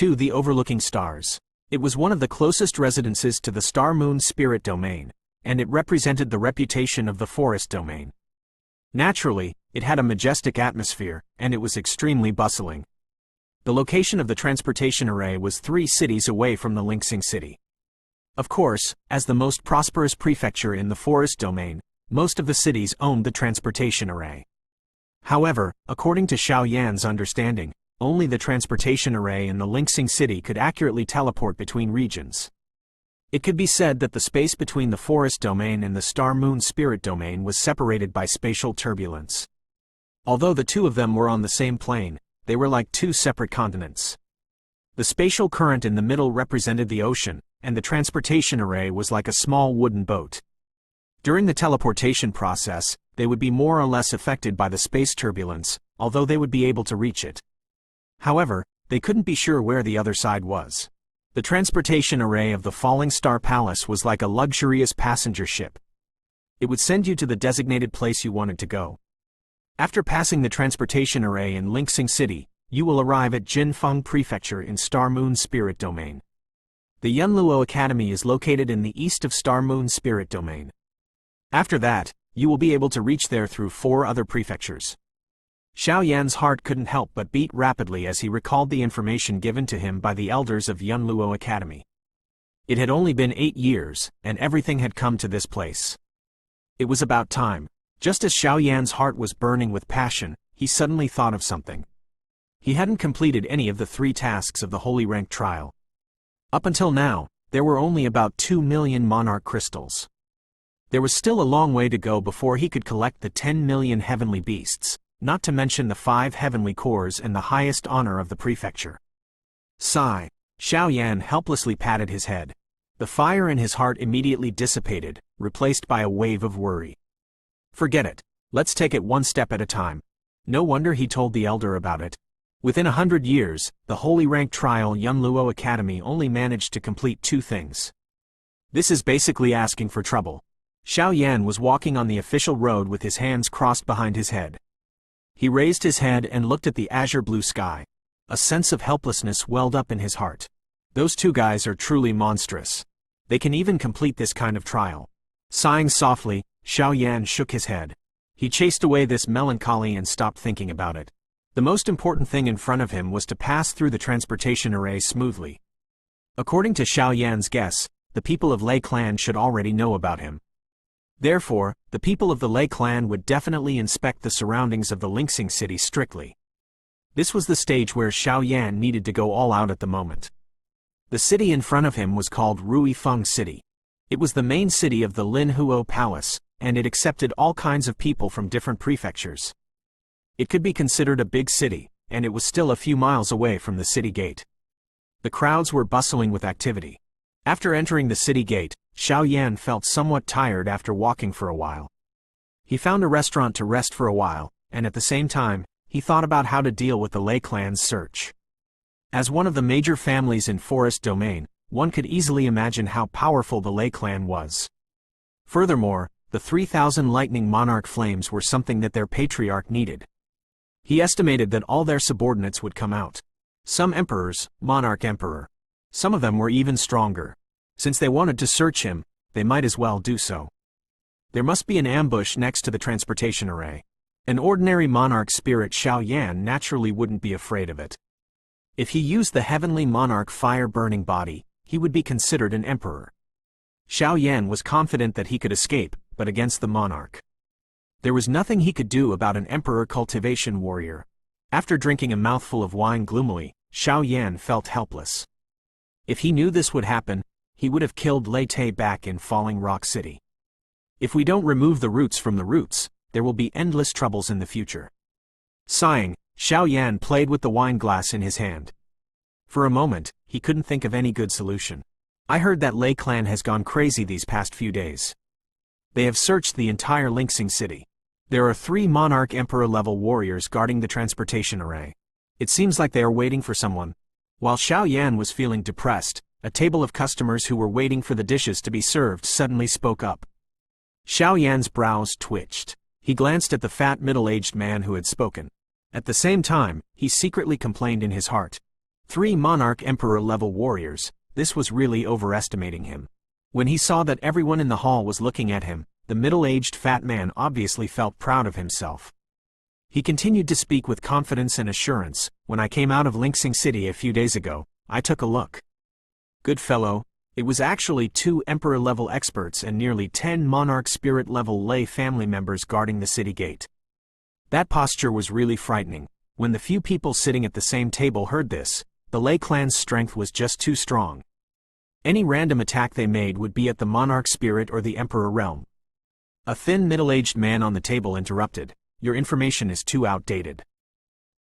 Btth2 the overlooking stars. It was one of the closest residences to the star-moon spirit domain, and it represented the reputation of the forest domain. Naturally, it had a majestic atmosphere, and it was extremely bustling. The location of the transportation array was 3 cities away from the Linxing city. Of course, as the most prosperous prefecture in the forest domain, most of the cities owned the transportation array. However, according to Xiao Yan's understanding, only the transportation array in the Linxing city could accurately teleport between regions. It could be said that the space between the forest domain and the star-moon spirit domain was separated by spatial turbulence. Although the two of them were on the same plane, they were like 2 separate continents. The spatial current in the middle represented the ocean, and the transportation array was like a small wooden boat. During the teleportation process, they would be more or less affected by the space turbulence, although they would be able to reach it. However, they couldn't be sure where the other side was. The transportation array of the Falling Star Palace was like a luxurious passenger ship. It would send you to the designated place you wanted to go. After passing the transportation array in Linxing City, you will arrive at Jinfeng Prefecture in Star-Moon Spirit Domain. The Yunluo Academy is located in the east of Star-Moon Spirit Domain. After that, you will be able to reach there through 4 other prefectures. Xiao Yan's heart couldn't help but beat rapidly as he recalled the information given to him by the elders of Yunluo Academy. It had only been 8 years, and everything had come to this place. It was about time. Just as Xiao Yan's heart was burning with passion, he suddenly thought of something. He hadn't completed any of the 3 tasks of the Holy Rank trial. Up until now, there were only about 2 million monarch crystals. There was still a long way to go before he could collect the 10 million heavenly beasts, not to mention the 5 heavenly cores and the highest honor of the prefecture. Sigh. Xiao Yan helplessly patted his head. The fire in his heart immediately dissipated, replaced by a wave of worry. Forget it. Let's take it one step at a time. No wonder he told the elder about it. Within 100 years, the Holy Rank trial Yunluo Academy only managed to complete 2 things. This is basically asking for trouble. Xiao Yan was walking on the official road with his hands crossed behind his head. He raised his head and looked at the azure blue sky. A sense of helplessness welled up in his heart. Those 2 guys are truly monstrous. They can even complete this kind of trial. Sighing softly, Xiao Yan shook his head. He chased away this melancholy and stopped thinking about it. The most important thing in front of him was to pass through the transportation array smoothly. According to Xiao Yan's guess, the people of Lei Clan should already know about him. Therefore, the people of the Lei Clan would definitely inspect the surroundings of the Linxing city strictly. This was the stage where Xiao Yan needed to go all out at the moment. The city in front of him was called Ruifeng City. It was the main city of the Linhuo Palace, and it accepted all kinds of people from different prefectures. It could be considered a big city, and it was still a few miles away from the city gate. The crowds were bustling with activity. After entering the city gate, Xiao Yan felt somewhat tired after walking for a while. He found a restaurant to rest for a while, and at the same time, he thought about how to deal with the Lei Clan's search. As one of the major families in Forest Domain, one could easily imagine how powerful the Lei Clan was. Furthermore, the 3,000 lightning monarch flames were something that their patriarch needed. He estimated that all their subordinates would come out. Some emperors, monarch emperor. Some of them were even stronger. Since they wanted to search him, they might as well do so. There must be an ambush next to the transportation array. An ordinary monarch spirit Xiao Yan naturally wouldn't be afraid of it. If he used the heavenly monarch fire-burning body, he would be considered an emperor. Xiao Yan was confident that he could escape, but against the monarch. There was nothing he could do about an emperor cultivation warrior. After drinking a mouthful of wine gloomily, Xiao Yan felt helpless. If he knew this would happen, he would have killed Lei Te back in Falling Rock City. If we don't remove the roots from the roots, there will be endless troubles in the future. Sighing, Xiao Yan played with the wine glass in his hand. For a moment, he couldn't think of any good solution. I heard that Lei Clan has gone crazy these past few days. They have searched the entire Linxing city. There are 3 monarch emperor level warriors guarding the transportation array. It seems like they are waiting for someone. While Xiao Yan was feeling depressed, a table of customers who were waiting for the dishes to be served suddenly spoke up. Xiao Yan's brows twitched. He glanced at the fat middle-aged man who had spoken. At the same time, he secretly complained in his heart. 3 Monarch Emperor-level warriors. This was really overestimating him. When he saw that everyone in the hall was looking at him, the middle-aged fat man obviously felt proud of himself. He continued to speak with confidence and assurance. When I came out of Linxing City a few days ago, I took a look. Good fellow, it was actually 2 Emperor-level experts and nearly 10 Monarch Spirit-level lay family members guarding the city gate. That posture was really frightening. When the few people sitting at the same table heard this, the lay clan's strength was just too strong. Any random attack they made would be at the Monarch Spirit or the Emperor realm. A thin middle-aged man on the table interrupted. Your information is too outdated.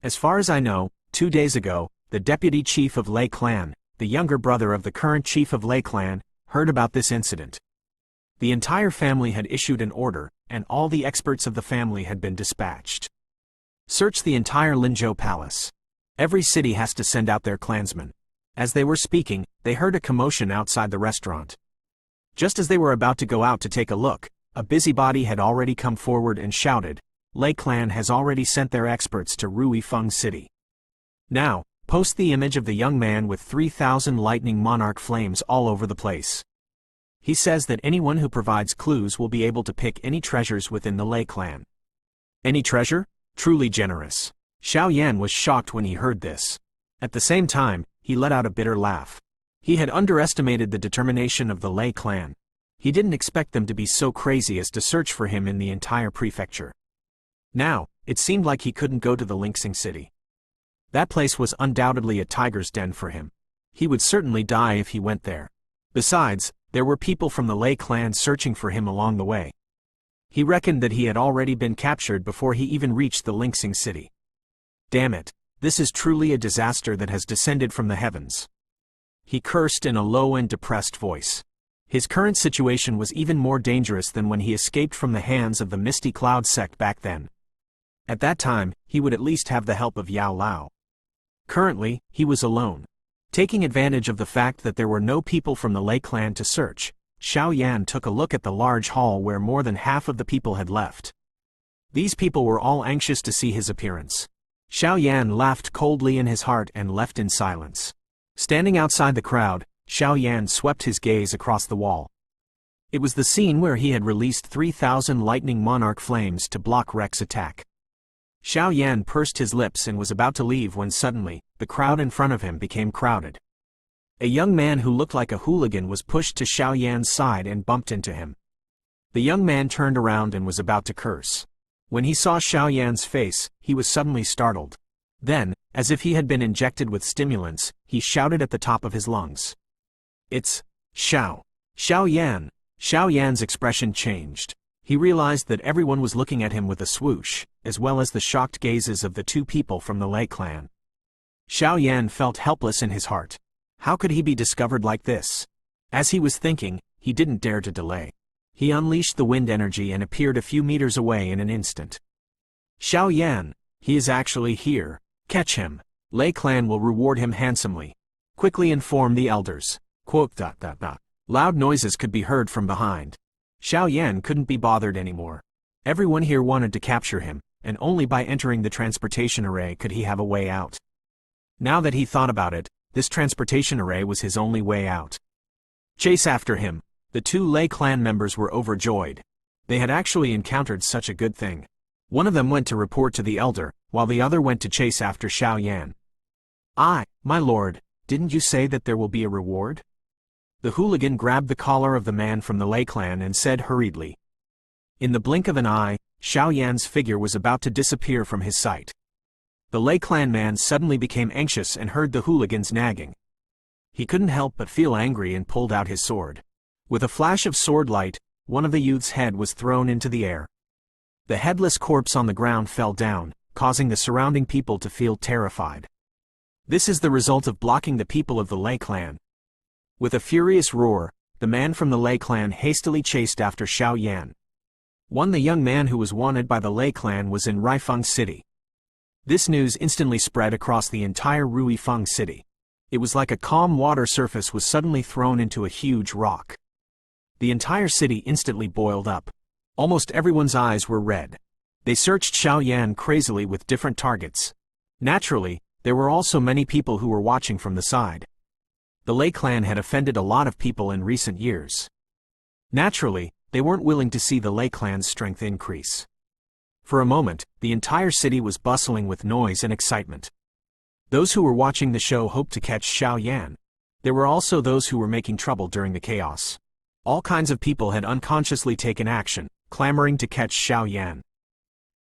As far as I know, 2 days ago, the deputy chief of Lay Clan, the younger brother of the current chief of Lay Clan, heard about this incident. The entire family had issued an order, and all the experts of the family had been dispatched. Search the entire Linzhou Palace. Every city has to send out their clansmen. As they were speaking, they heard a commotion outside the restaurant. Just as they were about to go out to take a look, a busybody had already come forward and shouted, Lay Clan has already sent their experts to Ruifeng City. Now, post the image of the young man with 3,000 lightning monarch flames all over the place. He says that anyone who provides clues will be able to pick any treasures within the Lay Clan. Any treasure? Truly generous. Xiao Yan was shocked when he heard this. At the same time, he let out a bitter laugh. He had underestimated the determination of the Lay Clan. He didn't expect them to be so crazy as to search for him in the entire prefecture. Now, it seemed like he couldn't go to the Linxing City. That place was undoubtedly a tiger's den for him. He would certainly die if he went there. Besides, there were people from the Lay Clan searching for him along the way. He reckoned that he had already been captured before he even reached the Linxing City. Damn it, this is truly a disaster that has descended from the heavens. He cursed in a low and depressed voice. His current situation was even more dangerous than when he escaped from the hands of the Misty Cloud sect back then. At that time, he would at least have the help of Yao Lao. Currently, he was alone. Taking advantage of the fact that there were no people from the Lay Clan to search, Xiao Yan took a look at the large hall where more than half of the people had left. These people were all anxious to see his appearance. Xiao Yan laughed coldly in his heart and left in silence. Standing outside the crowd, Xiao Yan swept his gaze across the wall. It was the scene where he had released 3,000 lightning monarch flames to block Rek's attack. Xiao Yan pursed his lips and was about to leave when suddenly, the crowd in front of him became crowded. A young man who looked like a hooligan was pushed to Xiao Yan's side and bumped into him. The young man turned around and was about to curse. When he saw Xiao Yan's face, he was suddenly startled. Then, as if he had been injected with stimulants, he shouted at the top of his lungs. It's Xiao Yan. Xiao Yan's expression changed. He realized that everyone was looking at him with a swoosh, as well as the shocked gazes of the 2 people from the Lay Clan. Xiao Yan felt helpless in his heart. How could he be discovered like this? As he was thinking, he didn't dare to delay. He unleashed the wind energy and appeared a few meters away in an instant. Xiao Yan, he is actually here. Catch him. Lay Clan will reward him handsomely. Quickly inform the elders. Quote. Loud noises could be heard from behind. Xiao Yan couldn't be bothered anymore. Everyone here wanted to capture him, and only by entering the transportation array could he have a way out. Now that he thought about it, this transportation array was his only way out. Chase after him. The 2 Lay Clan members were overjoyed. They had actually encountered such a good thing. One of them went to report to the elder, while the other went to chase after Xiao Yan. My lord, didn't you say that there will be a reward? The hooligan grabbed the collar of the man from the Lay Clan and said hurriedly. In the blink of an eye, Xiao Yan's figure was about to disappear from his sight. The Lay Clan man suddenly became anxious and heard the hooligan's nagging. He couldn't help but feel angry and pulled out his sword. With a flash of sword light, one of the youth's head was thrown into the air. The headless corpse on the ground fell down, causing the surrounding people to feel terrified. This is the result of blocking the people of the Lay Clan. With a furious roar, the man from the Lay Clan hastily chased after Xiao Yan. The young man who was wanted by the Lay Clan was in Ruifeng City. This news instantly spread across the entire Ruifeng City. It was like a calm water surface was suddenly thrown into a huge rock. The entire city instantly boiled up. Almost everyone's eyes were red. They searched Xiao Yan crazily with different targets. Naturally, there were also many people who were watching from the side. The Lei clan had offended a lot of people in recent years. Naturally, they weren't willing to see the Lei clan's strength increase. For a moment, the entire city was bustling with noise and excitement. Those who were watching the show hoped to catch Xiao Yan. There were also those who were making trouble during the chaos. All kinds of people had unconsciously taken action, clamoring to catch Xiao Yan.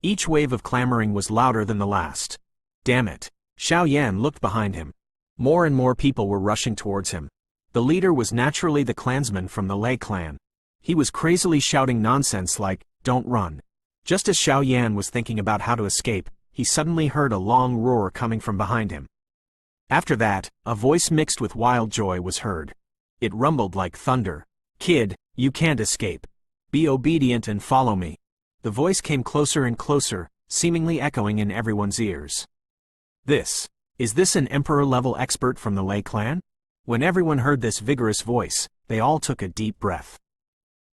Each wave of clamoring was louder than the last. Damn it! Xiao Yan looked behind him. More and more people were rushing towards him. The leader was naturally the clansman from the Lei clan. He was crazily shouting nonsense like, "Don't run." Just as Xiao Yan was thinking about how to escape, he suddenly heard a long roar coming from behind him. After that, a voice mixed with wild joy was heard. It rumbled like thunder. "Kid, you can't escape. Be obedient and follow me." The voice came closer and closer, seemingly echoing in everyone's ears. Is this an emperor-level expert from the Lei clan? When everyone heard this vigorous voice, they all took a deep breath.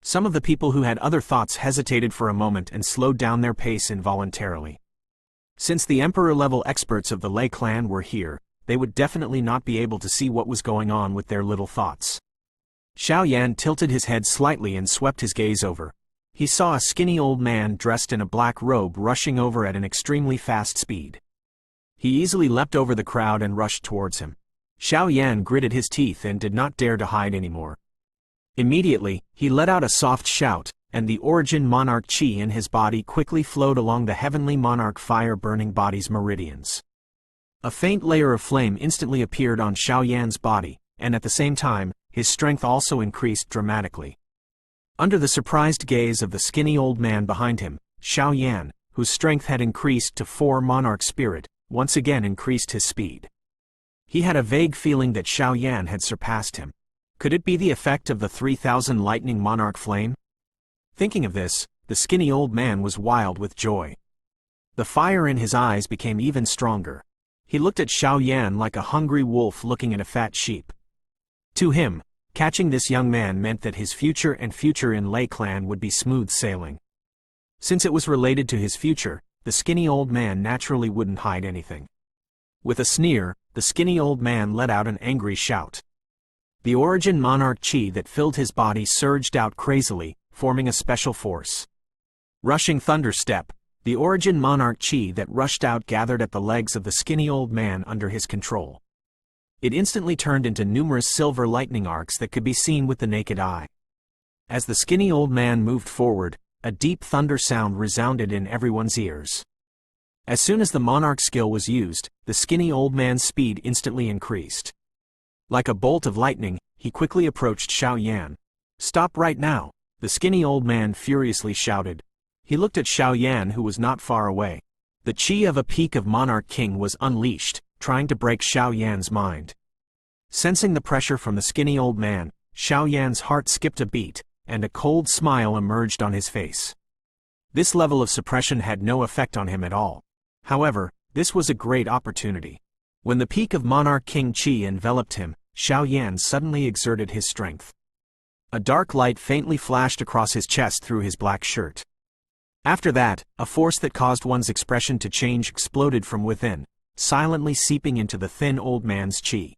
Some of the people who had other thoughts hesitated for a moment and slowed down their pace involuntarily. Since the emperor-level experts of the Lei clan were here, they would definitely not be able to see what was going on with their little thoughts. Xiao Yan tilted his head slightly and swept his gaze over. He saw a skinny old man dressed in a black robe rushing over at an extremely fast speed. He easily leapt over the crowd and rushed towards him. Xiao Yan gritted his teeth and did not dare to hide anymore. Immediately, he let out a soft shout, and the origin monarch chi in his body quickly flowed along the heavenly monarch fire-burning body's meridians. A faint layer of flame instantly appeared on Xiao Yan's body, and at the same time, his strength also increased dramatically. Under the surprised gaze of the skinny old man behind him, Xiao Yan, whose strength had increased to 4 monarch spirit, once again increased his speed. He had a vague feeling that Xiao Yan had surpassed him. Could it be the effect of the 3000 lightning monarch flame? Thinking of this, the skinny old man was wild with joy. The fire in his eyes became even stronger. He looked at Xiao Yan like a hungry wolf looking at a fat sheep. To him, catching this young man meant that his future in Lei clan would be smooth sailing. Since it was related to his future, the skinny old man naturally wouldn't hide anything. With a sneer, the skinny old man let out an angry shout. The origin monarch chi that filled his body surged out crazily, forming a special force. Rushing thunder step, the origin monarch chi that rushed out gathered at the legs of the skinny old man under his control. It instantly turned into numerous silver lightning arcs that could be seen with the naked eye. As the skinny old man moved forward, a deep thunder sound resounded in everyone's ears. As soon as the monarch skill was used, the skinny old man's speed instantly increased. Like a bolt of lightning, he quickly approached Xiao Yan. "Stop right now!" the skinny old man furiously shouted. He looked at Xiao Yan, who was not far away. The chi of a peak of monarch king was unleashed, trying to break Xiao Yan's mind. Sensing the pressure from the skinny old man, Xiao Yan's heart skipped a beat, and a cold smile emerged on his face. This level of suppression had no effect on him at all. However, this was a great opportunity. When the peak of monarch king chi enveloped him, Xiao Yan suddenly exerted his strength. A dark light faintly flashed across his chest through his black shirt. After that, a force that caused one's expression to change exploded from within, silently seeping into the thin old man's chi.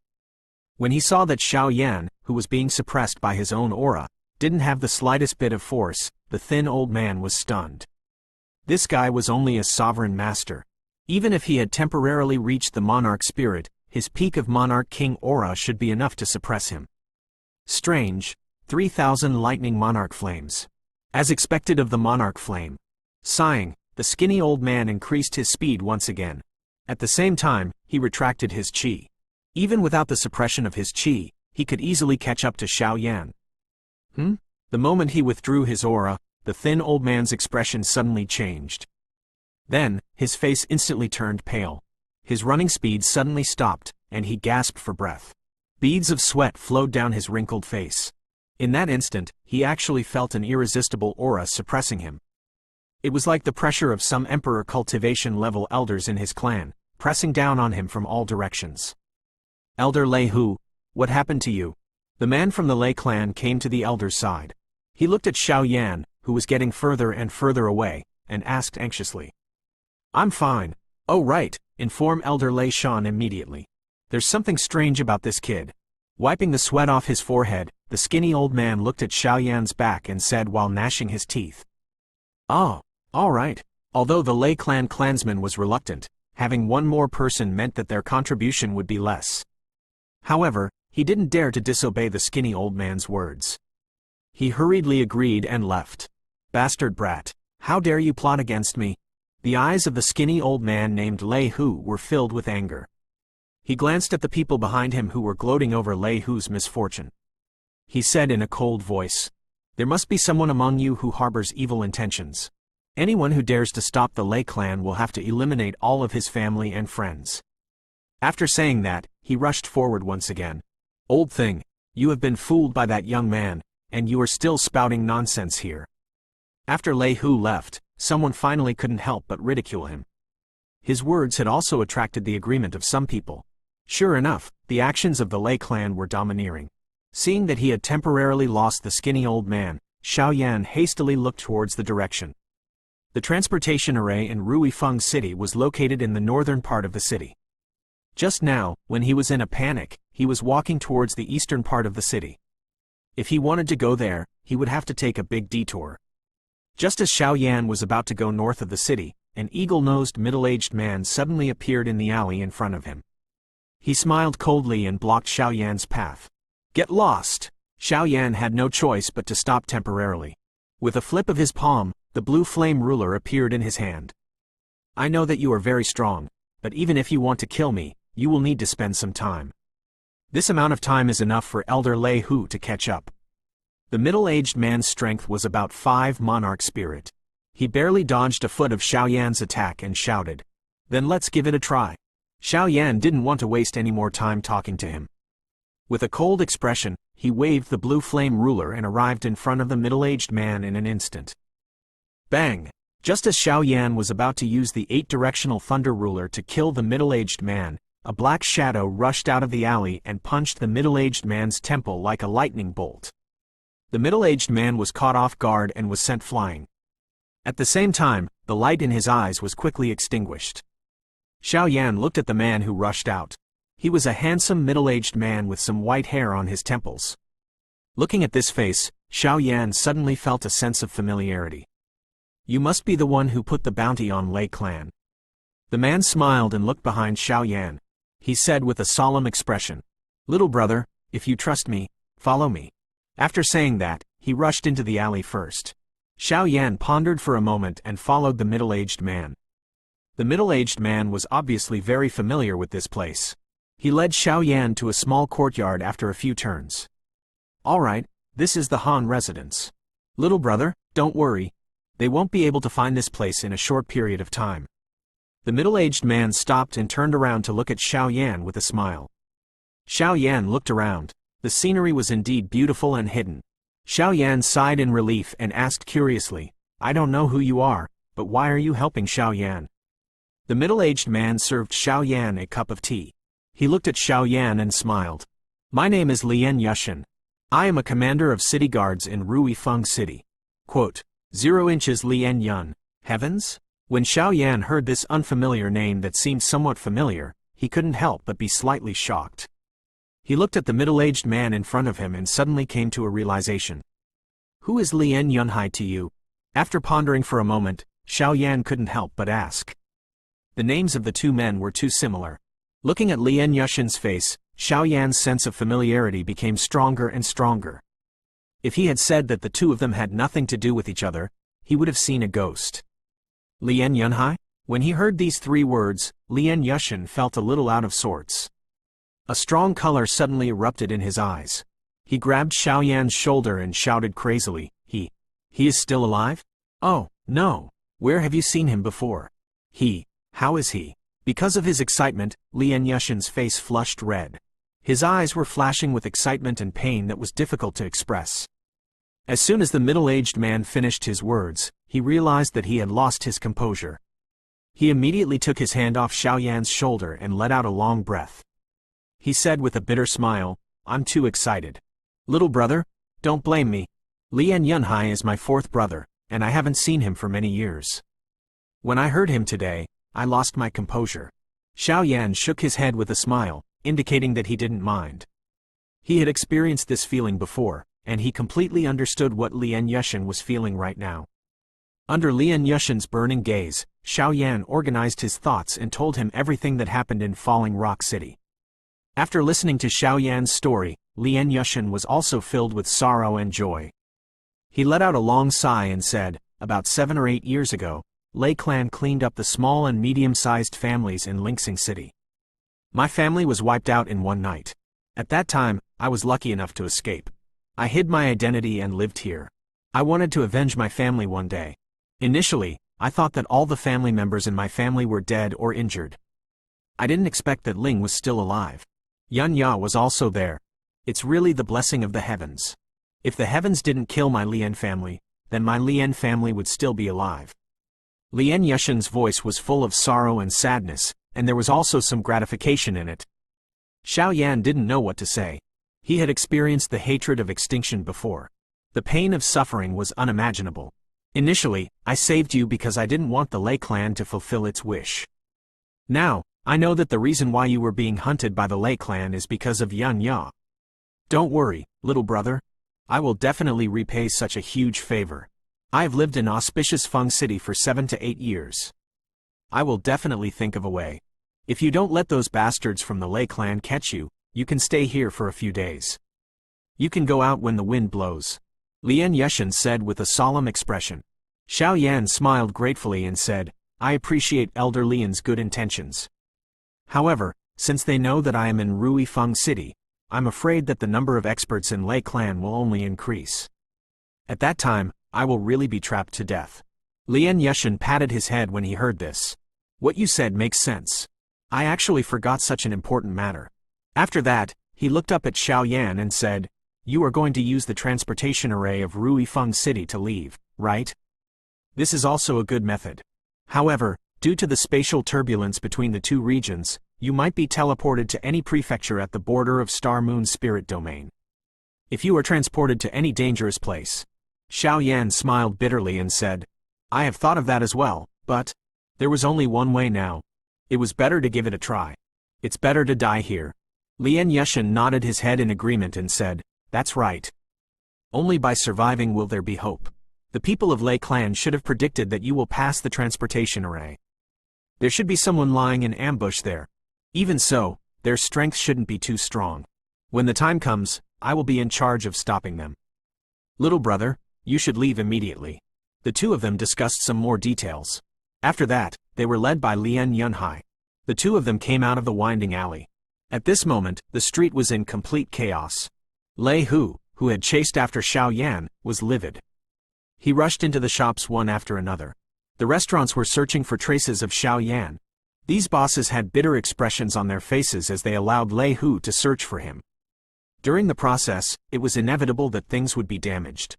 When he saw that Xiao Yan, who was being suppressed by his own aura, didn't have the slightest bit of force, the thin old man was stunned. This guy was only a sovereign master. Even if he had temporarily reached the monarch spirit, his peak of monarch king aura should be enough to suppress him. Strange, 3000 lightning monarch flames. As expected of the monarch flame. Sighing, the skinny old man increased his speed once again. At the same time, he retracted his chi. Even without the suppression of his chi, he could easily catch up to Xiao Yan. The moment he withdrew his aura, the thin old man's expression suddenly changed. Then, his face instantly turned pale. His running speed suddenly stopped, and he gasped for breath. Beads of sweat flowed down his wrinkled face. In that instant, he actually felt an irresistible aura suppressing him. It was like the pressure of some emperor cultivation-level elders in his clan, pressing down on him from all directions. "Elder Lei Hu, what happened to you?" The man from the Lei clan came to the elder's side. He looked at Xiao Yan, who was getting further and further away, and asked anxiously. "I'm fine. Oh right, Inform Elder Lei Shan immediately. There's something strange about this kid. Wiping the sweat off his forehead, the skinny old man looked at Xiaoyan's back and said while gnashing his teeth. Oh, all right. Although the Lei clan clansman was reluctant, having one more person meant that their contribution would be less. However, he didn't dare to disobey the skinny old man's words. He hurriedly agreed and left. Bastard brat, how dare you plot against me? The eyes of the skinny old man named Lei Hu were filled with anger. He glanced at the people behind him who were gloating over Lei Hu's misfortune. He said in a cold voice, "There must be someone among you who harbors evil intentions. Anyone who dares to stop the Lei clan will have to eliminate all of his family and friends." After saying that, he rushed forward once again. "Old thing, you have been fooled by that young man, and you are still spouting nonsense here." After Lei Hu left, someone finally couldn't help but ridicule him. His words had also attracted the agreement of some people. Sure enough, the actions of the Lei clan were domineering. Seeing that he had temporarily lost the skinny old man, Xiaoyan hastily looked towards the direction. The transportation array in Ruifeng City was located in the northern part of the city. Just now, when he was in a panic, he was walking towards the eastern part of the city. If he wanted to go there, he would have to take a big detour. Just as Xiaoyan was about to go north of the city, an eagle-nosed middle-aged man suddenly appeared in the alley in front of him. He smiled coldly and blocked Xiaoyan's path. "Get lost!" Xiaoyan had no choice but to stop temporarily. With a flip of his palm, the blue flame ruler appeared in his hand. "I know that you are very strong, but even if you want to kill me, you will need to spend some time. This amount of time is enough for Elder Lei Hu to catch up." The middle-aged man's strength was about 5 monarch spirit. He barely dodged a foot of Xiaoyan's attack and shouted, "Then let's give it a try." Xiaoyan didn't want to waste any more time talking to him. With a cold expression, he waved the blue flame ruler and arrived in front of the middle-aged man in an instant. Bang! Just as Xiaoyan was about to use the 8-directional thunder ruler to kill the middle-aged man, a black shadow rushed out of the alley and punched the middle-aged man's temple like a lightning bolt. The middle-aged man was caught off guard and was sent flying. At the same time, the light in his eyes was quickly extinguished. Xiaoyan looked at the man who rushed out. He was a handsome middle-aged man with some white hair on his temples. Looking at this face, Xiaoyan suddenly felt a sense of familiarity. "You must be the one who put the bounty on Lei clan." The man smiled and looked behind Xiaoyan. He said with a solemn expression, "Little brother, if you trust me, follow me." After saying that, he rushed into the alley first. Xiaoyan pondered for a moment and followed the middle-aged man. The middle-aged man was obviously very familiar with this place. He led Xiaoyan to a small courtyard after a few turns. "All right, this is the Han residence. Little brother, don't worry. They won't be able to find this place in a short period of time." The middle-aged man stopped and turned around to look at Xiaoyan with a smile. Xiaoyan looked around. The scenery was indeed beautiful and hidden. Xiaoyan sighed in relief and asked curiously, "I don't know who you are, but why are you helping Xiaoyan?" The middle-aged man served Xiaoyan a cup of tea. He looked at Xiaoyan and smiled. "My name is Lian Yushin. I am a commander of city guards in Ruifeng City." Quote, 0 inches Lian Yun. Heavens? When Xiaoyan heard this unfamiliar name that seemed somewhat familiar, he couldn't help but be slightly shocked. He looked at the middle-aged man in front of him and suddenly came to a realization. "Who is Lian Yunhai to you?" After pondering for a moment, Xiaoyan couldn't help but ask. The names of the two men were too similar. Looking at Lian Yushin's face, Xiaoyan's sense of familiarity became stronger and stronger. If he had said that the two of them had nothing to do with each other, he would have seen a ghost. Lian Yunhai? When he heard these 3 words, Lian Yushin felt a little out of sorts. A strong color suddenly erupted in his eyes. He grabbed Xiaoyan's shoulder and shouted crazily, He is still alive? Oh, no. Where have you seen him before? How is he?" Because of his excitement, Lian Yushin's face flushed red. His eyes were flashing with excitement and pain that was difficult to express. As soon as the middle-aged man finished his words, he realized that he had lost his composure. He immediately took his hand off Xiaoyan's shoulder and let out a long breath. He said with a bitter smile, "I'm too excited. Little brother, don't blame me. Lian Yunhai is my 4th brother, and I haven't seen him for many years. When I heard him today, I lost my composure." Xiao Yan shook his head with a smile, indicating that he didn't mind. He had experienced this feeling before, and he completely understood what Lian Yushin was feeling right now. Under Lian Yushin's burning gaze, Xiao Yan organized his thoughts and told him everything that happened in Falling Rock City. After listening to Xiao Yan's story, Lian Yushin was also filled with sorrow and joy. He let out a long sigh and said, "About 7 or 8 years ago, Lei clan cleaned up the small and medium-sized families in Lingsing City. My family was wiped out in one night. At that time, I was lucky enough to escape. I hid my identity and lived here. I wanted to avenge my family one day. Initially, I thought that all the family members in my family were dead or injured. I didn't expect that Ling was still alive. Yan Ya was also there. It's really the blessing of the heavens. If the heavens didn't kill my Lian family, then my Lian family would still be alive." Lian Yushin's voice was full of sorrow and sadness, and there was also some gratification in it. Xiao Yan didn't know what to say. He had experienced the hatred of extinction before. The pain of suffering was unimaginable. Initially, I saved you because I didn't want the Lei clan to fulfill its wish. Now, I know that the reason why you were being hunted by the Lei clan is because of Yan Ya. Don't worry, little brother. I will definitely repay such a huge favor. I have lived in auspicious Feng City for 7 to 8 years. I will definitely think of a way. If you don't let those bastards from the Lei clan catch you, you can stay here for a few days. You can go out when the wind blows," Lian Yushin said with a solemn expression. Xiao Yan smiled gratefully and said, "I appreciate Elder Lian's good intentions. However, since they know that I am in Rui Feng City, I'm afraid that the number of experts in Lei clan will only increase. At that time, I will really be trapped to death." Lian Yushin patted his head when he heard this. "What you said makes sense. I actually forgot such an important matter." After that, he looked up at Xiao Yan and said, "You are going to use the transportation array of Rui Feng City to leave, right? This is also a good method. However, due to the spatial turbulence between the two regions, you might be teleported to any prefecture at the border of Star Moon's spirit domain. If you are transported to any dangerous place." Xiao Yan smiled bitterly and said, "I have thought of that as well, but there was only one way now. It was better to give it a try. It's better to die here." Lian Yushin nodded his head in agreement and said, "That's right. Only by surviving will there be hope. The people of Lei clan should have predicted that you will pass the transportation array. There should be someone lying in ambush there. Even so, their strength shouldn't be too strong. When the time comes, I will be in charge of stopping them. Little brother, you should leave immediately." The two of them discussed some more details. After that, they were led by Lian Yunhai. The two of them came out of the winding alley. At this moment, the street was in complete chaos. Lei Hu, who had chased after Xiao Yan, was livid. He rushed into the shops one after another. The restaurants were searching for traces of Xiao Yan. These bosses had bitter expressions on their faces as they allowed Lei Hu to search for him. During the process, it was inevitable that things would be damaged.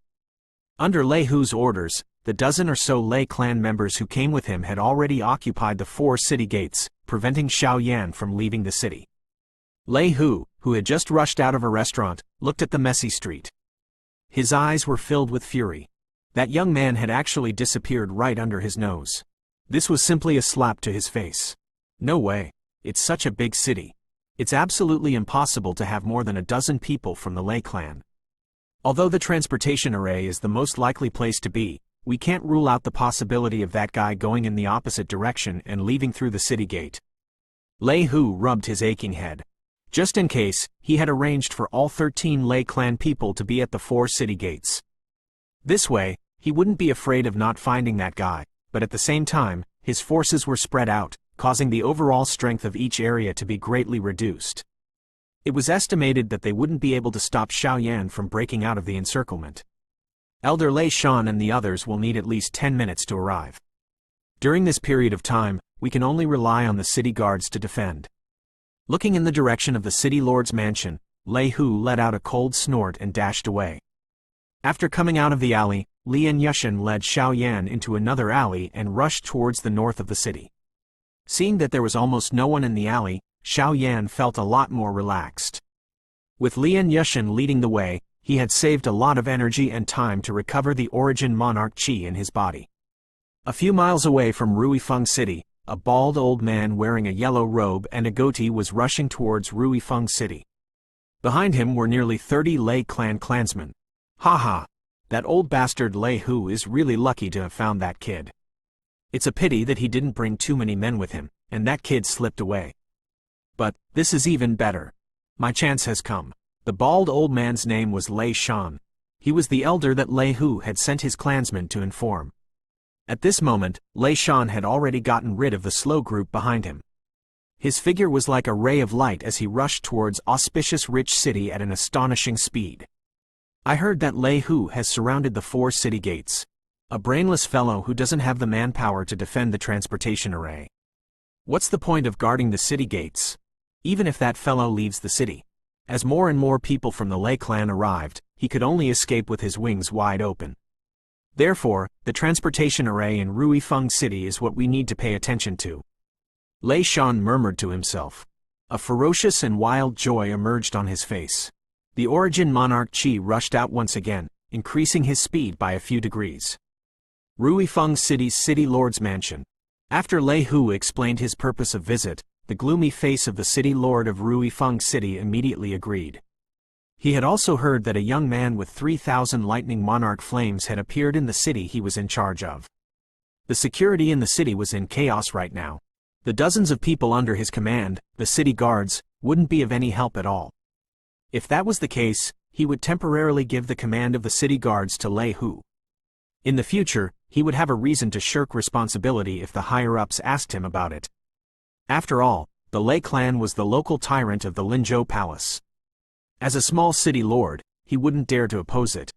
Under Lei Hu's orders, the dozen or so Lei clan members who came with him had already occupied the 4 city gates, preventing Xiao Yan from leaving the city. Lei Hu, who had just rushed out of a restaurant, looked at the messy street. His eyes were filled with fury. That young man had actually disappeared right under his nose. This was simply a slap to his face. No way. It's such a big city. It's absolutely impossible to have more than a dozen people from the Lei clan. Although the transportation array is the most likely place to be, we can't rule out the possibility of that guy going in the opposite direction and leaving through the city gate. Lei Hu rubbed his aching head. Just in case, he had arranged for all 13 Lei clan people to be at the 4 city gates. This way, he wouldn't be afraid of not finding that guy, but at the same time, his forces were spread out, causing the overall strength of each area to be greatly reduced. It was estimated that they wouldn't be able to stop Xiao Yan from breaking out of the encirclement. Elder Lei Shan and the others will need at least 10 minutes to arrive. During this period of time, we can only rely on the city guards to defend. Looking in the direction of the city lord's mansion, Lei Hu let out a cold snort and dashed away. After coming out of the alley, Lian Yushin led Xiao Yan into another alley and rushed towards the north of the city. Seeing that there was almost no one in the alley, Xiao Yan felt a lot more relaxed. With Lian Yushin leading the way, he had saved a lot of energy and time to recover the origin monarch qi in his body. A few miles away from Rui Feng City, a bald old man wearing a yellow robe and a goatee was rushing towards Ruifeng City. Behind him were nearly 30 Lei clan clansmen. Haha, that old bastard Lei Hu is really lucky to have found that kid. It's a pity that he didn't bring too many men with him, and that kid slipped away. But this is even better. My chance has come. The bald old man's name was Lei Shan. He was the elder that Lei Hu had sent his clansmen to inform. At this moment, Lei Shan had already gotten rid of the slow group behind him. His figure was like a ray of light as he rushed towards auspicious rich city at an astonishing speed. I heard that Lei Hu has surrounded the 4 city gates. A brainless fellow who doesn't have the manpower to defend the transportation array. What's the point of guarding the city gates? Even if that fellow leaves the city. As more and more people from the Lei clan arrived, he could only escape with his wings wide open. Therefore, the transportation array in Ruifeng City is what we need to pay attention to. Lei Shan murmured to himself. A ferocious and wild joy emerged on his face. The Origin Monarch Qi rushed out once again, increasing his speed by a few degrees. Ruifeng City's City Lord's Mansion. After Lei Hu explained his purpose of visit, the gloomy face of the City Lord of Ruifeng City immediately agreed. He had also heard that a young man with 3,000 lightning monarch flames had appeared in the city he was in charge of. The security in the city was in chaos right now. The dozens of people under his command, the city guards, wouldn't be of any help at all. If that was the case, he would temporarily give the command of the city guards to Lei Hu. In the future, he would have a reason to shirk responsibility if the higher-ups asked him about it. After all, the Lei clan was the local tyrant of the Linzhou Palace. As a small city lord, he wouldn't dare to oppose it.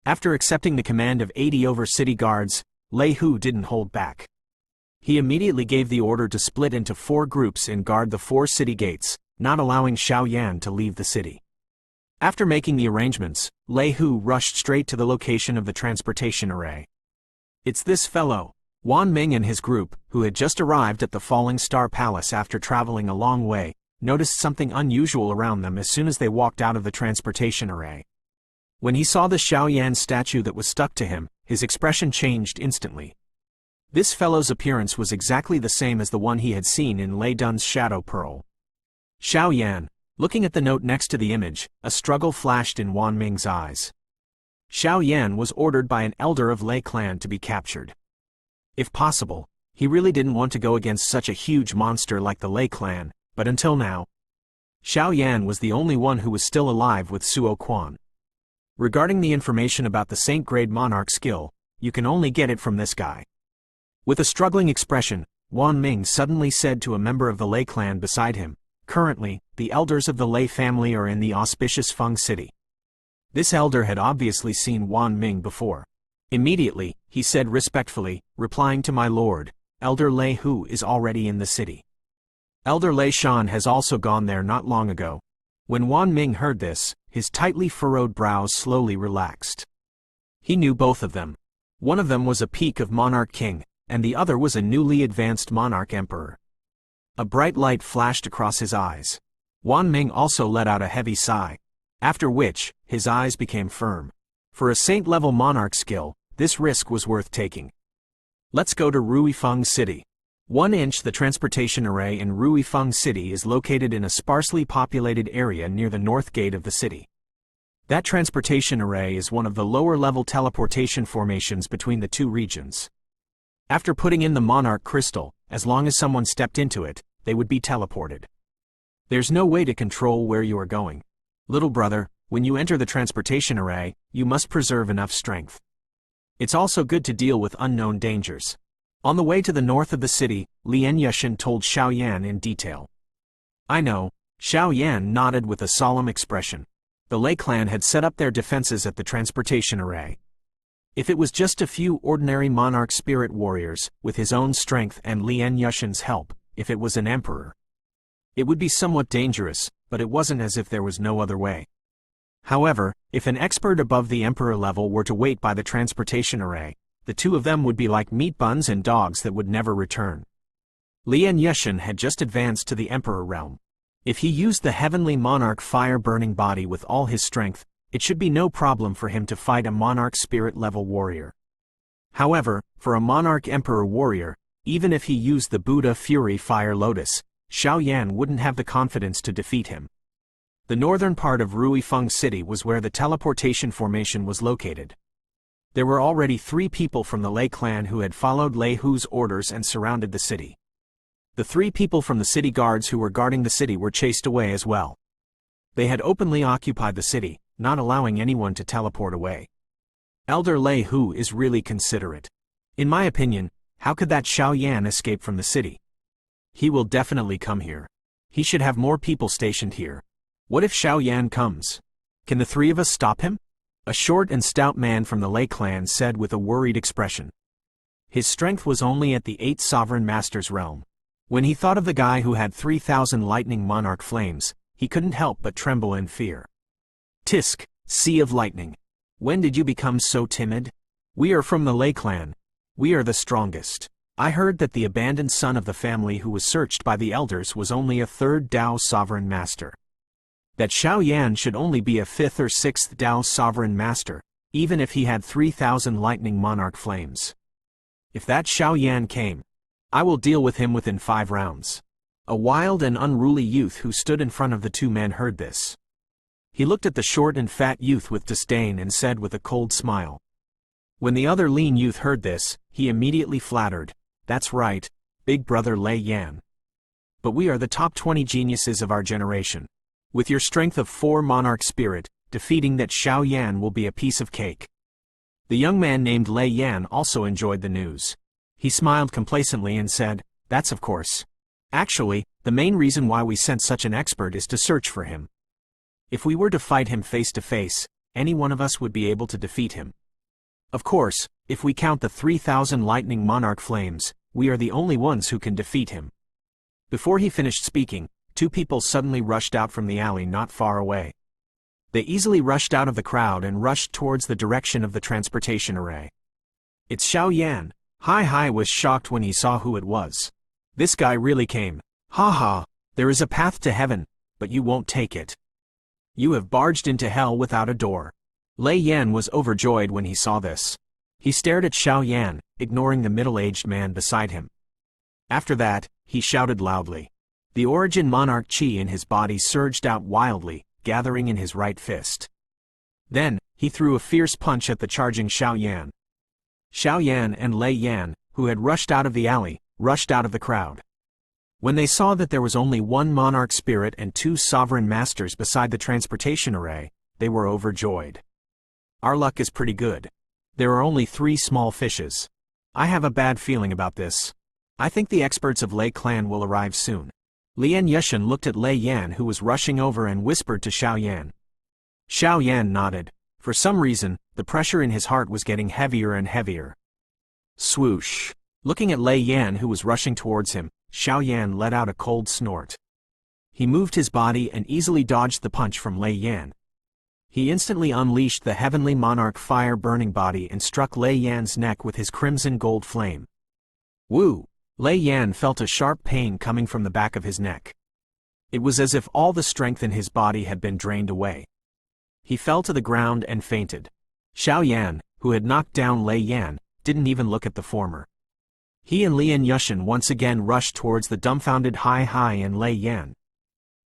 After accepting the command of 80 over city guards, Lei Hu didn't hold back. He immediately gave the order to split into 4 groups and guard the 4 city gates, not allowing Xiao Yan to leave the city. After making the arrangements, Lei Hu rushed straight to the location of the transportation array. It's this fellow, Wan Ming and his group, who had just arrived at the Falling Star Palace after traveling a long way, noticed something unusual around them as soon as they walked out of the transportation array. When he saw the Xiao Yan statue that was stuck to him, his expression changed instantly. This fellow's appearance was exactly the same as the one he had seen in Lei Dun's Shadow Pearl. Xiao Yan, looking at the note next to the image, a struggle flashed in Wan Ming's eyes. Xiao Yan was ordered by an elder of Lei clan to be captured. If possible, he really didn't want to go against such a huge monster like the Lei clan, but until now, Xiao Yan was the only one who was still alive with Suo Quan. Regarding the information about the Saint-grade monarch skill, you can only get it from this guy. With a struggling expression, Wan Ming suddenly said to a member of the Lei clan beside him, "Currently, the elders of the Lei family are in the auspicious Feng City." This elder had obviously seen Wan Ming before. Immediately, he said respectfully, replying to my lord, "Elder Lei Hu is already in the city. Elder Lei Shan has also gone there not long ago." When Wan Ming heard this, his tightly furrowed brows slowly relaxed. He knew both of them. One of them was a peak of Monarch King, and the other was a newly advanced Monarch Emperor. A bright light flashed across his eyes. Wan Ming also let out a heavy sigh, after which, his eyes became firm. For a saint-level monarch skill, this risk was worth taking. Let's go to Ruifeng City. 1 inch The transportation array in Ruifeng City is located in a sparsely populated area near the north gate of the city. That transportation array is one of the lower-level teleportation formations between the 2 regions. After putting in the Monarch Crystal, as long as someone stepped into it, they would be teleported. There's no way to control where you are going. Little brother, when you enter the transportation array, you must preserve enough strength. It's also good to deal with unknown dangers. On the way to the north of the city, Lian Yushin told Xiao Yan in detail. I know, Xiao Yan nodded with a solemn expression. The Lei clan had set up their defenses at the transportation array. If it was just a few ordinary monarch spirit warriors, with his own strength and Lian Yushin's help, if it was an emperor, it would be somewhat dangerous, but it wasn't as if there was no other way. However, if an expert above the emperor level were to wait by the transportation array, the 2 of them would be like meat buns and dogs that would never return. Lian Yushin had just advanced to the emperor realm. If he used the heavenly monarch fire-burning body with all his strength, it should be no problem for him to fight a monarch spirit-level warrior. However, for a monarch emperor warrior, Even if he used the Buddha Fury Fire Lotus, Xiao Yan wouldn't have the confidence to defeat him. The northern part of Ruifeng City was where the teleportation formation was located. There were already 3 people from the Lei clan who had followed Lei Hu's orders and surrounded the city. The 3 people from the city guards who were guarding the city were chased away as well. They had openly occupied the city, not allowing anyone to teleport away. Elder Lei Hu is really considerate. In my opinion, how could that Xiao Yan escape from the city? He will definitely come here. He should have more people stationed here. What if Xiao Yan comes? Can the 3 of us stop him? A short and stout man from the Lei clan said with a worried expression. His strength was only at the 8th Sovereign Master's realm. When he thought of the guy who had 3,000 lightning monarch flames, he couldn't help but tremble in fear. Tisk, Sea of Lightning. When did you become so timid? We are from the Lei clan. We are the strongest. I heard that the abandoned son of the family who was searched by the elders was only a 3rd Dao Sovereign Master. That Xiao Yan should only be a 5th or 6th Dao Sovereign Master, even if he had 3,000 lightning monarch flames. If that Xiao Yan came, I will deal with him within 5 rounds. A wild and unruly youth who stood in front of the 2 men heard this. He looked at the short and fat youth with disdain and said with a cold smile. When the other lean youth heard this, he immediately flattered, "That's right, big brother Lei Yan. But we are the top 20 geniuses of our generation. With your strength of 4 monarch spirit, defeating that Xiao Yan will be a piece of cake." The young man named Lei Yan also enjoyed the news. He smiled complacently and said, "That's of course. Actually, the main reason why we sent such an expert is to search for him. If we were to fight him face to face, any one of us would be able to defeat him. Of course, if we count the 3,000 lightning monarch flames, we are the only ones who can defeat him." Before he finished speaking, 2 people suddenly rushed out from the alley not far away. They easily rushed out of the crowd and rushed towards the direction of the transportation array. "It's Xiao Yan." Hai was shocked when he saw who it was. This guy really came. "Ha ha, there is a path to heaven, but you won't take it. You have barged into hell without a door." Lei Yan was overjoyed when he saw this. He stared at Xiao Yan, ignoring the middle-aged man beside him. After that, he shouted loudly. The origin monarch chi in his body surged out wildly, gathering in his right fist. Then, he threw a fierce punch at the charging Xiao Yan. Xiao Yan and Lei Yan, who had rushed out of the alley, rushed out of the crowd. When they saw that there was only 1 monarch spirit and 2 sovereign masters beside the transportation array, they were overjoyed. Our luck is pretty good. There are only 3 small fishes. I have a bad feeling about this. I think the experts of Lei clan will arrive soon. Lian Yushin looked at Lei Yan who was rushing over and whispered to Xiao Yan. Xiao Yan nodded. For some reason, the pressure in his heart was getting heavier and heavier. Swoosh. Looking at Lei Yan who was rushing towards him, Xiao Yan let out a cold snort. He moved his body and easily dodged the punch from Lei Yan. He instantly unleashed the heavenly monarch fire-burning body and struck Lei Yan's neck with his crimson gold flame. Woo! Lei Yan felt a sharp pain coming from the back of his neck. It was as if all the strength in his body had been drained away. He fell to the ground and fainted. Xiao Yan, who had knocked down Lei Yan, didn't even look at the former. He and Lian Yushin once again rushed towards the dumbfounded Hai and Lei Yan.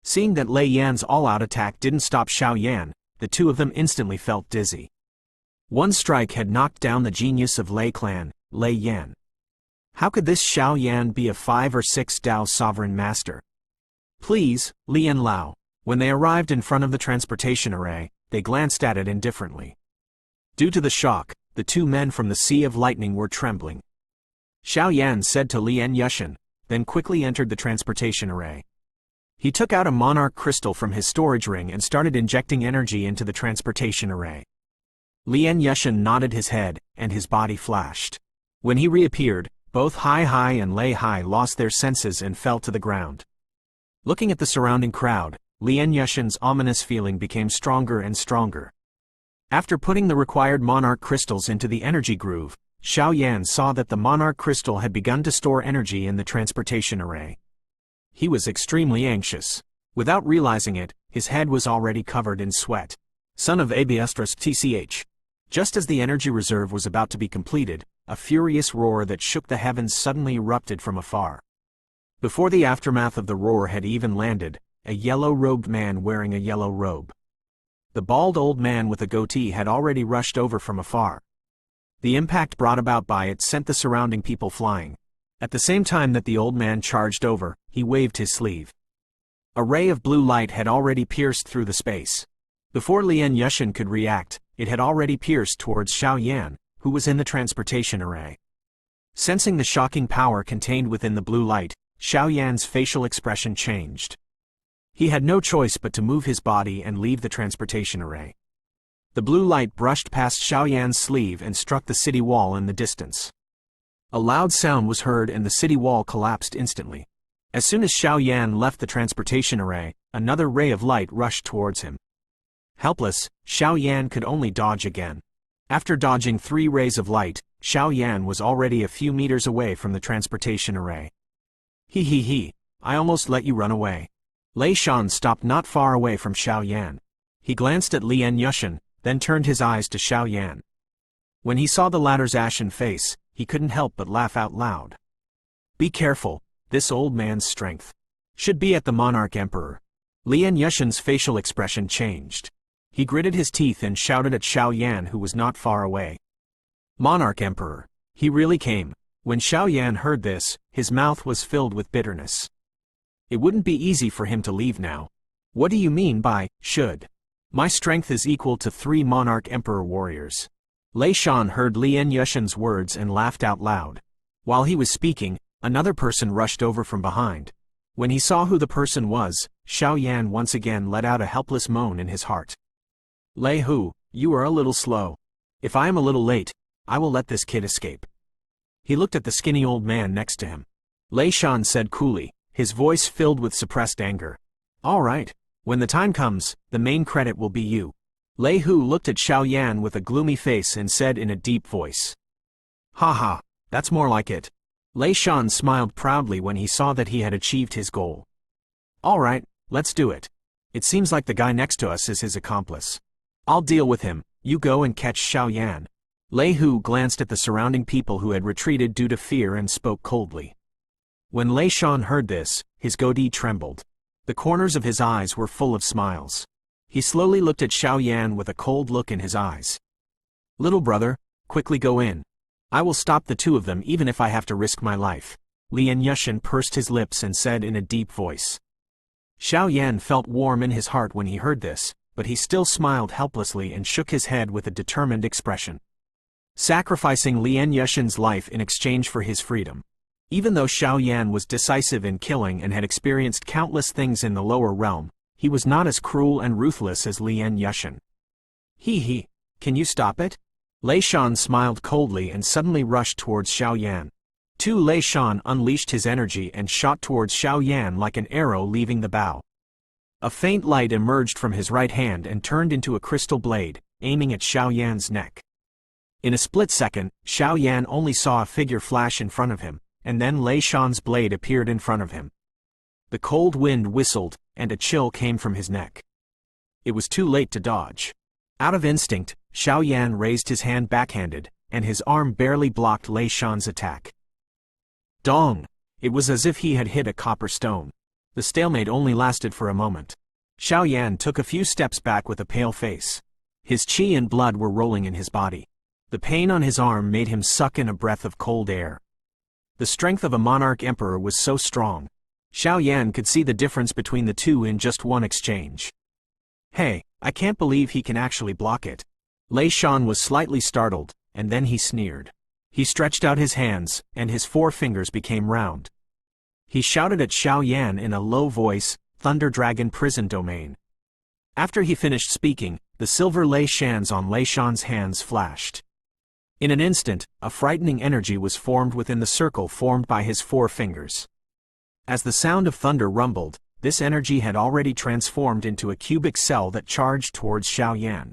Seeing that Lei Yan's all-out attack didn't stop Xiao Yan, the 2 of them instantly felt dizzy. One strike had knocked down the genius of Lei clan, Lei Yan. How could this Xiao Yan be a 5 or 6 Dao Sovereign Master? Please, Lian Lao. When they arrived in front of the transportation array, they glanced at it indifferently. Due to the shock, the 2 men from the Sea of Lightning were trembling. Xiao Yan said to Lian Yushin, then quickly entered the transportation array. He took out a monarch crystal from his storage ring and started injecting energy into the transportation array. Lian Yushin nodded his head, and his body flashed. When he reappeared, both Hai and Lei Hai lost their senses and fell to the ground. Looking at the surrounding crowd, Lian Yushin's ominous feeling became stronger and stronger. After putting the required monarch crystals into the energy groove, Xiao Yan saw that the monarch crystal had begun to store energy in the transportation array. He was extremely anxious. Without realizing it, his head was already covered in sweat. Son of Btth2. Just as the energy reserve was about to be completed, a furious roar that shook the heavens suddenly erupted from afar. Before the aftermath of the roar had even landed, a yellow-robed man wearing a yellow robe. The bald old man with a goatee had already rushed over from afar. The impact brought about by it sent the surrounding people flying. At the same time that the old man charged over, he waved his sleeve. A ray of blue light had already pierced through the space. Before Lien Yushin could react, it had already pierced towards Xiao Yan, who was in the transportation array. Sensing the shocking power contained within the blue light, Xiao Yan's facial expression changed. He had no choice but to move his body and leave the transportation array. The blue light brushed past Xiao Yan's sleeve and struck the city wall in the distance. A loud sound was heard and the city wall collapsed instantly. As soon as Xiao Yan left the transportation array, another ray of light rushed towards him. Helpless, Xiao Yan could only dodge again. After dodging 3 rays of light, Xiao Yan was already a few meters away from the transportation array. He, I almost let you run away. Lei Shan stopped not far away from Xiao Yan. He glanced at Lien Yushin, then turned his eyes to Xiao Yan. When he saw the latter's ashen face, he couldn't help but laugh out loud. Be careful, this old man's strength should be at the Monarch Emperor. Lien Yushin's facial expression changed. He gritted his teeth and shouted at Xiao Yan, who was not far away. Monarch Emperor. He really came. When Xiao Yan heard this, his mouth was filled with bitterness. It wouldn't be easy for him to leave now. What do you mean by, should? My strength is equal to 3 Monarch Emperor warriors. Lei Shan heard Lien Yushin's words and laughed out loud. While he was speaking, another person rushed over from behind. When he saw who the person was, Xiao Yan once again let out a helpless moan in his heart. Lei Hu, you are a little slow. If I am a little late, I will let this kid escape. He looked at the skinny old man next to him. Lei Shan said coolly, his voice filled with suppressed anger. All right, when the time comes, the main credit will be you. Lei Hu looked at Xiao Yan with a gloomy face and said in a deep voice. Ha, that's more like it. Lei Shan smiled proudly when he saw that he had achieved his goal. All right, let's do it. It seems like the guy next to us is his accomplice. I'll deal with him, you go and catch Xiao Yan. Lei Hu glanced at the surrounding people who had retreated due to fear and spoke coldly. When Lei Shan heard this, his goatee trembled. The corners of his eyes were full of smiles. He slowly looked at Xiao Yan with a cold look in his eyes. Little brother, quickly go in. I will stop the 2 of them even if I have to risk my life. Lien Yushin pursed his lips and said in a deep voice. Xiao Yan felt warm in his heart when he heard this, but he still smiled helplessly and shook his head with a determined expression. Sacrificing Lien Yushin's life in exchange for his freedom. Even though Xiao Yan was decisive in killing and had experienced countless things in the lower realm, he was not as cruel and ruthless as Lien Yushin. He, can you stop it? Lei Shan smiled coldly and suddenly rushed towards Xiao Yan. Lei Shan unleashed his energy and shot towards Xiao Yan like an arrow leaving the bow. A faint light emerged from his right hand and turned into a crystal blade, aiming at Xiao Yan's neck. In a split second, Xiao Yan only saw a figure flash in front of him, and then Lei Shan's blade appeared in front of him. The cold wind whistled, and a chill came from his neck. It was too late to dodge. Out of instinct, Xiao Yan raised his hand backhanded, and his arm barely blocked Lei Shan's attack. Dong! It was as if he had hit a copper stone. The stalemate only lasted for a moment. Xiao Yan took a few steps back with a pale face. His qi and blood were rolling in his body. The pain on his arm made him suck in a breath of cold air. The strength of a monarch emperor was so strong. Xiao Yan could see the difference between the 2 in just one exchange. Hey, I can't believe he can actually block it. Lei Shan was slightly startled, and then he sneered. He stretched out his hands, and his 4 fingers became round. He shouted at Xiao Yan in a low voice, Thunder Dragon Prison Domain. After he finished speaking, the silver Lei Shans on Lei Shan's hands flashed. In an instant, a frightening energy was formed within the circle formed by his 4 fingers. As the sound of thunder rumbled, this energy had already transformed into a cubic cell that charged towards Xiao Yan.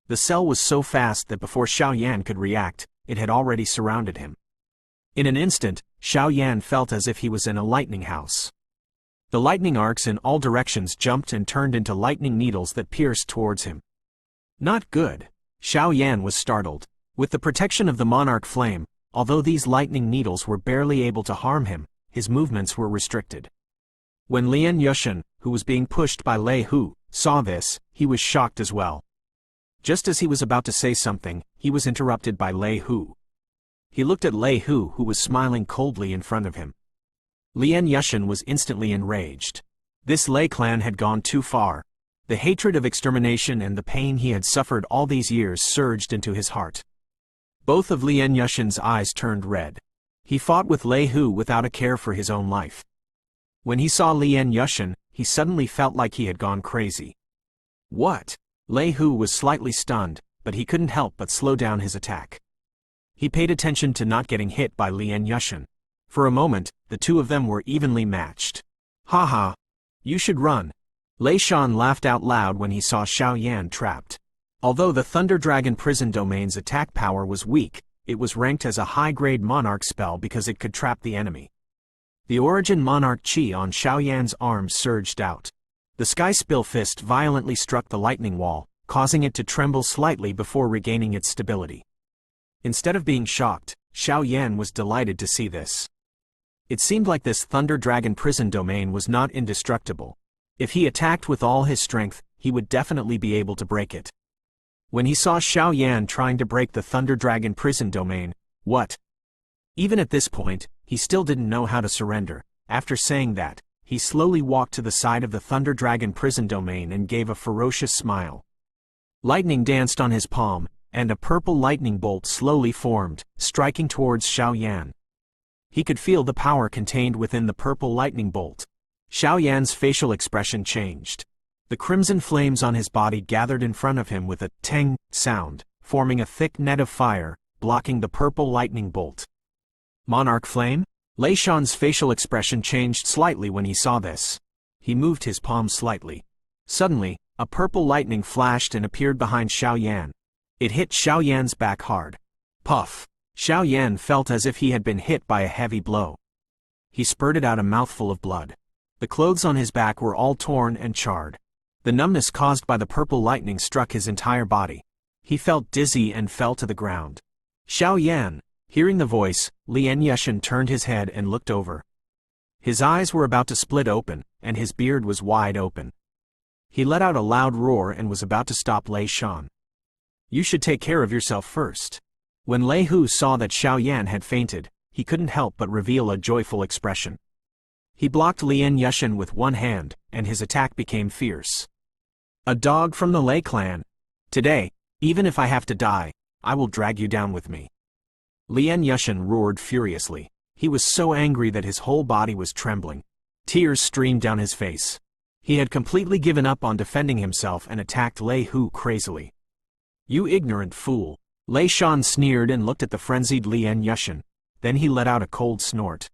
The cell was so fast that before Xiao Yan could react, it had already surrounded him. In an instant, Xiao Yan felt as if he was in a lightning house. The lightning arcs in all directions jumped and turned into lightning needles that pierced towards him. Not good. Xiao Yan was startled. With the protection of the monarch flame, although these lightning needles were barely able to harm him, his movements were restricted. When Lien Yushin, who was being pushed by Lei Hu, saw this, he was shocked as well. Just as he was about to say something, he was interrupted by Lei Hu. He looked at Lei Hu, who was smiling coldly in front of him. Lien Yushin was instantly enraged. This Lei clan had gone too far. The hatred of extermination and the pain he had suffered all these years surged into his heart. Both of Lien Yushin's eyes turned red. He fought with Lei Hu without a care for his own life. When he saw Lien Yushin, he suddenly felt like he had gone crazy. What? Lei Hu was slightly stunned, but he couldn't help but slow down his attack. He paid attention to not getting hit by Lien Yushin. For a moment, the two of them were evenly matched. Haha! You should run. Lei Shan laughed out loud when he saw Xiao Yan trapped. Although the Thunder Dragon Prison Domain's attack power was weak, it was ranked as a high-grade Monarch spell because it could trap the enemy. The Origin Monarch Chi on Xiao Yan's arms surged out. The Sky Spill Fist violently struck the lightning wall, causing it to tremble slightly before regaining its stability. Instead of being shocked, Xiao Yan was delighted to see this. It seemed like this Thunder Dragon Prison Domain was not indestructible. If he attacked with all his strength, he would definitely be able to break it. When he saw Xiao Yan trying to break the Thunder Dragon Prison Domain, what? Even at this point, he still didn't know how to surrender. After saying that, he slowly walked to the side of the Thunder Dragon Prison Domain and gave a ferocious smile. Lightning danced on his palm, and a purple lightning bolt slowly formed, striking towards Xiao Yan. He could feel the power contained within the purple lightning bolt. Xiao Yan's facial expression changed. The crimson flames on his body gathered in front of him with a tang sound, forming a thick net of fire, blocking the purple lightning bolt. Monarch Flame? Lei Shan's facial expression changed slightly when he saw this. He moved his palm slightly. Suddenly, a purple lightning flashed and appeared behind Xiao Yan. It hit Xiao Yan's back hard. Puff! Xiao Yan felt as if he had been hit by a heavy blow. He spurted out a mouthful of blood. The clothes on his back were all torn and charred. The numbness caused by the purple lightning struck his entire body. He felt dizzy and fell to the ground. Xiao Yan! Hearing the voice, Lien Yushin turned his head and looked over. His eyes were about to split open, and his beard was wide open. He let out a loud roar and was about to stop Lei Shan. You should take care of yourself first. When Lei Hu saw that Xiao Yan had fainted, he couldn't help but reveal a joyful expression. He blocked Lien Yushin with one hand, and his attack became fierce. A dog from the Lei clan. Today, even if I have to die, I will drag you down with me. Lien Yushin roared furiously. He was so angry that his whole body was trembling. Tears streamed down his face. He had completely given up on defending himself and attacked Lei Hu crazily. You ignorant fool! Lei Shan sneered and looked at the frenzied Lien Yushin. Then he let out a cold snort.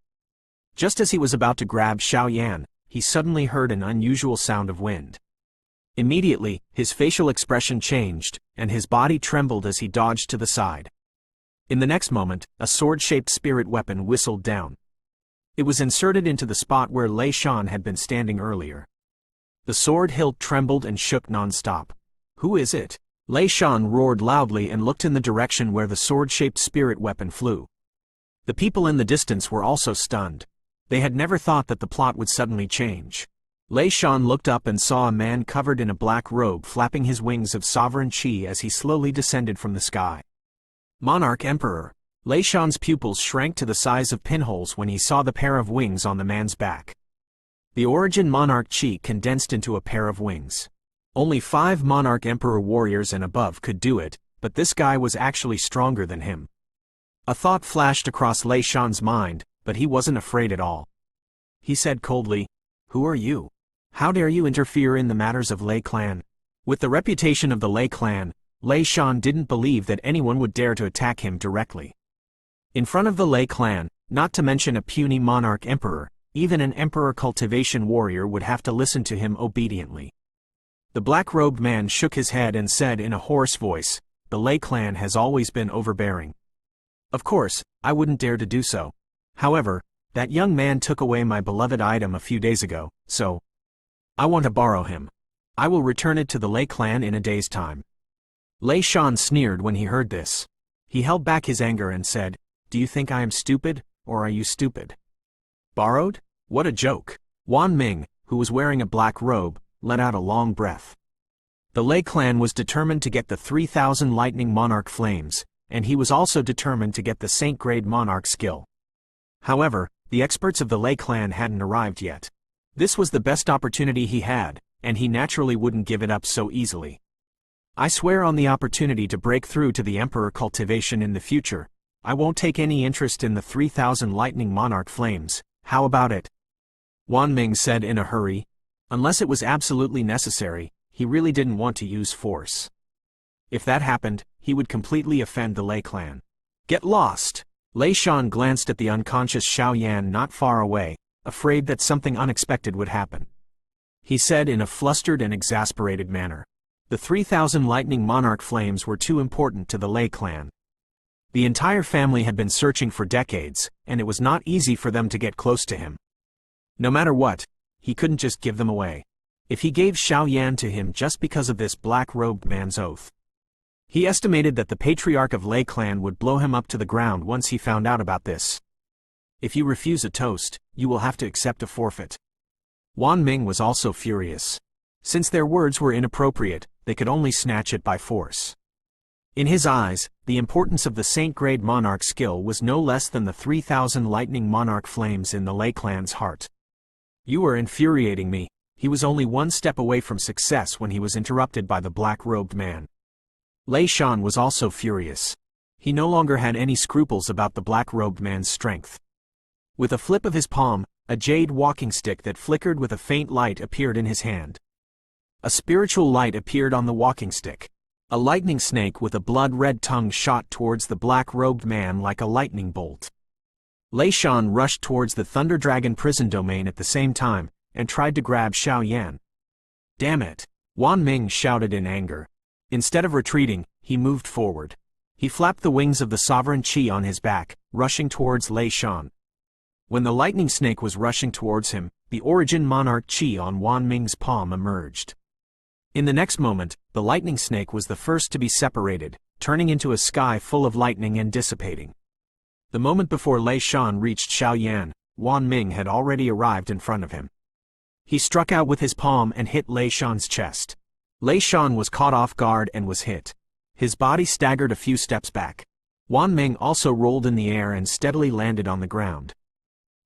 Just as he was about to grab Xiao Yan, he suddenly heard an unusual sound of wind. Immediately, his facial expression changed, and his body trembled as he dodged to the side. In the next moment, a sword-shaped spirit weapon whistled down. It was inserted into the spot where Lei Shan had been standing earlier. The sword hilt trembled and shook non-stop. Who is it? Lei Shan roared loudly and looked in the direction where the sword-shaped spirit weapon flew. The people in the distance were also stunned. They had never thought that the plot would suddenly change. Lei Shan looked up and saw a man covered in a black robe flapping his wings of sovereign chi as he slowly descended from the sky. Monarch Emperor. Lei Shan's pupils shrank to the size of pinholes when he saw the pair of wings on the man's back. The Origin Monarch Chi condensed into a pair of wings. Only 5 Monarch Emperor warriors and above could do it, but this guy was actually stronger than him. A thought flashed across Lei Shan's mind, but he wasn't afraid at all. He said coldly, "Who are you? How dare you interfere in the matters of Lei clan?" With the reputation of the Lei clan, Lei Shan didn't believe that anyone would dare to attack him directly. In front of the Lei clan, not to mention a puny monarch emperor, even an emperor cultivation warrior would have to listen to him obediently. The black-robed man shook his head and said in a hoarse voice, "The Lei clan has always been overbearing. Of course, I wouldn't dare to do so. However, that young man took away my beloved item a few days ago, so I want to borrow him. I will return it to the Lei clan in a day's time." Lei Shan sneered when he heard this. He held back his anger and said, "Do you think I am stupid, or are you stupid? Borrowed? What a joke." Wan Ming, who was wearing a black robe, let out a long breath. The Lei clan was determined to get the 3000 Lightning Monarch Flames, and he was also determined to get the Saint Grade Monarch skill. However, the experts of the Lei clan hadn't arrived yet. This was the best opportunity he had, and he naturally wouldn't give it up so easily. "I swear on the opportunity to break through to the Emperor cultivation in the future, I won't take any interest in the 3000 Lightning Monarch Flames. How about it?" Wan Ming said in a hurry. Unless it was absolutely necessary, he really didn't want to use force. If that happened, he would completely offend the Lei clan. "Get lost!" Lei Shan glanced at the unconscious Xiao Yan not far away, afraid that something unexpected would happen. He said in a flustered and exasperated manner. The 3000 Lightning Monarch Flames were too important to the Lei clan. The entire family had been searching for decades, and it was not easy for them to get close to him. No matter what, he couldn't just give them away. If he gave Xiao Yan to him just because of this black-robed man's oath. He estimated that the patriarch of Lei clan would blow him up to the ground once he found out about this. "If you refuse a toast, you will have to accept a forfeit." Wan Ming was also furious. Since their words were inappropriate, they could only snatch it by force. In his eyes, the importance of the Saint Grade Monarch skill was no less than the 3000 Lightning Monarch Flames in the Lei clan's heart. "You are infuriating me." He was only one step away from success when he was interrupted by the black-robed man. Lei Shan was also furious. He no longer had any scruples about the black-robed man's strength. With a flip of his palm, a jade walking stick that flickered with a faint light appeared in his hand. A spiritual light appeared on the walking stick. A lightning snake with a blood-red tongue shot towards the black-robed man like a lightning bolt. Lei Shan rushed towards the Thunder Dragon prison domain at the same time, and tried to grab Xiao Yan. "Damn it!" Wan Ming shouted in anger. Instead of retreating, he moved forward. He flapped the wings of the sovereign Qi on his back, rushing towards Lei Shan. When the lightning snake was rushing towards him, the Origin Monarch Qi on Wan Ming's palm emerged. In the next moment, the lightning snake was the first to be separated, turning into a sky full of lightning and dissipating. The moment before Lei Shan reached Xiao Yan, Wan Ming had already arrived in front of him. He struck out with his palm and hit Lei Shan's chest. Lei Shan was caught off guard and was hit. His body staggered a few steps back. Wan Ming also rolled in the air and steadily landed on the ground.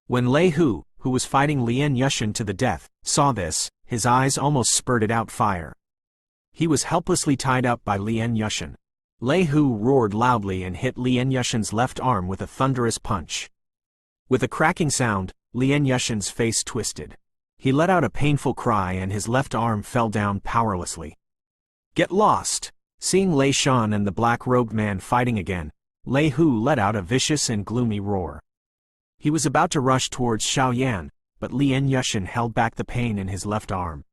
When Lei Hu, who was fighting Lian Yushin to the death, saw this, his eyes almost spurted out fire. He was helplessly tied up by Lian Yushin. Lei Hu roared loudly and hit Lian Yushin's left arm with a thunderous punch. With a cracking sound, Lian Yushin's face twisted. He let out a painful cry and his left arm fell down powerlessly. "Get lost!" Seeing Lei Shan and the black-robed man fighting again, Lei Hu let out a vicious and gloomy roar. He was about to rush towards Xiao Yan, but Lian Yushin held back the pain in his left arm.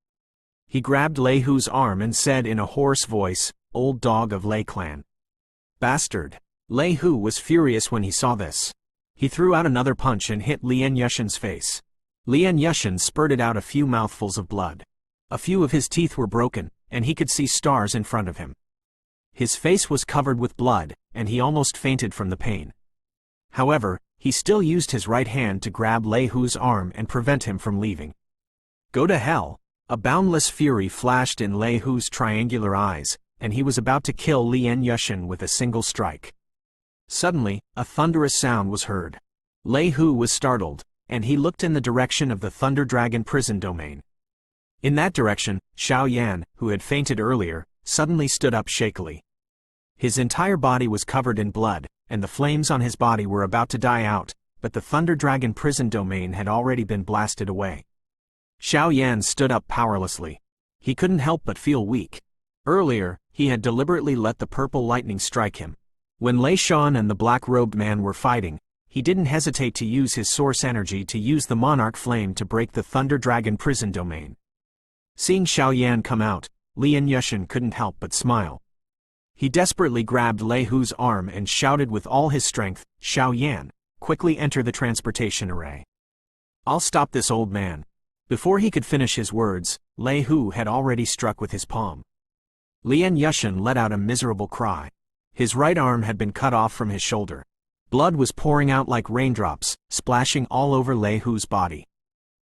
He grabbed Lei Hu's arm and said in a hoarse voice, "Old dog of Lei clan." "Bastard!" Lei Hu was furious when he saw this. He threw out another punch and hit Lian Yushin's face. Lian Yushin spurted out a few mouthfuls of blood. A few of his teeth were broken, and he could see stars in front of him. His face was covered with blood, and he almost fainted from the pain. However, he still used his right hand to grab Lei Hu's arm and prevent him from leaving. "Go to hell!" A boundless fury flashed in Lei Hu's triangular eyes, and he was about to kill Lian Yushin with a single strike. Suddenly, a thunderous sound was heard. Lei Hu was startled, and he looked in the direction of the Thunder Dragon prison domain. In that direction, Xiao Yan, who had fainted earlier, suddenly stood up shakily. His entire body was covered in blood, and the flames on his body were about to die out, but the Thunder Dragon prison domain had already been blasted away. Xiao Yan stood up powerlessly. He couldn't help but feel weak. Earlier, he had deliberately let the purple lightning strike him. When Lei Shan and the black-robed man were fighting, he didn't hesitate to use his source energy to use the Monarch Flame to break the Thunder Dragon prison domain. Seeing Xiao Yan come out, Lian Yushin couldn't help but smile. He desperately grabbed Lei Hu's arm and shouted with all his strength, "Xiao Yan, quickly enter the transportation array. I'll stop this old man." Before he could finish his words, Lei Hu had already struck with his palm. Lian Yushin let out a miserable cry. His right arm had been cut off from his shoulder. Blood was pouring out like raindrops, splashing all over Lei Hu's body.